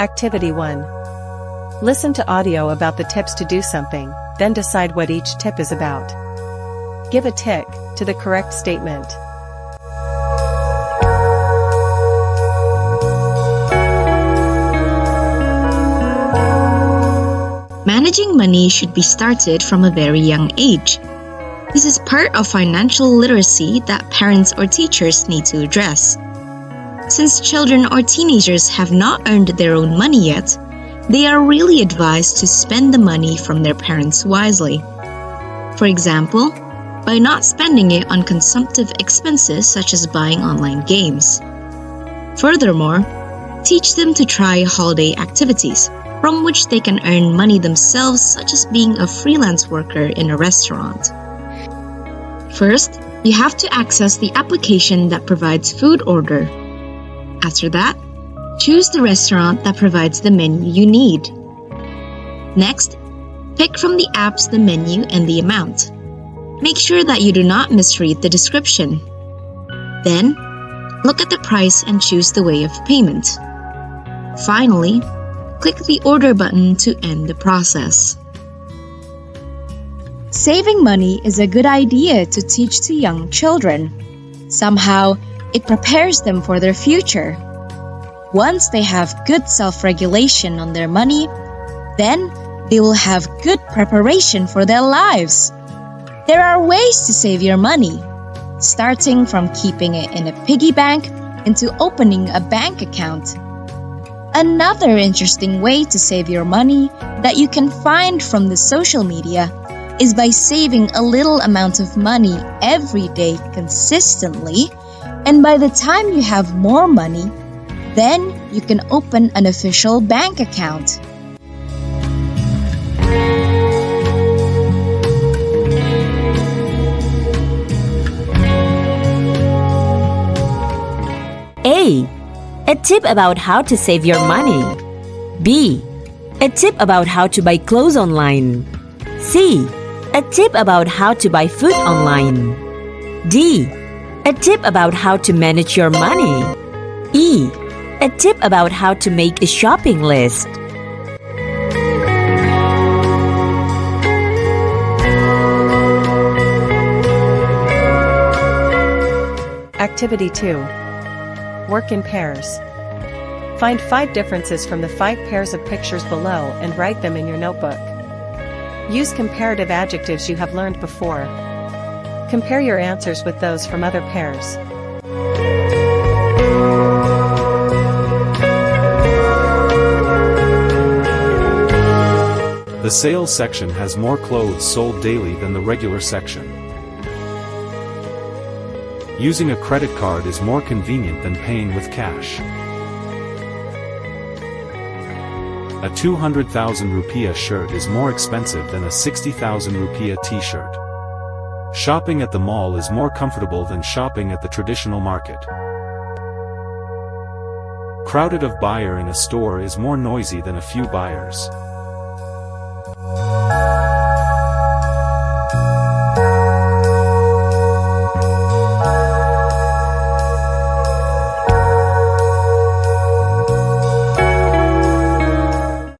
Activity 1. Listen to audio about the tips to do something, then decide what each tip is about. Give a tick to the correct statement. Managing money should be started from a very young age. This is part of financial literacy that parents or teachers need to address. Since children or teenagers have not earned their own money yet, they are really advised to spend the money from their parents wisely. For example, by not spending it on consumptive expenses such as buying online games. Furthermore, teach them to try holiday activities, from which they can earn money themselves, such as being a freelance worker in a restaurant. First, you have to access the application that provides food order. After that, choose the restaurant that provides the menu you need. Next, pick from the apps the menu and the amount. Make sure that you do not misread the description. Then, look at the price and choose the way of payment. Finally, click the order button to end the process. Saving money is a good idea to teach to young children. Somehow, it prepares them for their future. Once they have good self-regulation on their money, then they will have good preparation for their lives. There are ways to save your money, starting from keeping it in a piggy bank into opening a bank account. Another interesting way to save your money that you can find from the social media is by saving a little amount of money every day consistently, and by the time you have more money, then you can open an official bank account. A. A tip about how to save your money. B. A tip about how to buy clothes online. C. A tip about how to buy food online. D. A tip about how to manage your money. E. A tip about how to make a shopping list. Activity 2. Work in pairs. Find 5 differences from the 5 pairs of pictures below and write them in your notebook. Use comparative adjectives you have learned before. Compare your answers with those from other pairs. The sales section has more clothes sold daily than the regular section. Using a credit card is more convenient than paying with cash. A 200,000 rupiah shirt is more expensive than a 60,000 rupiah t-shirt. Shopping at the mall is more comfortable than shopping at the traditional market. Crowded of buyer in a store is more noisy than a few buyers.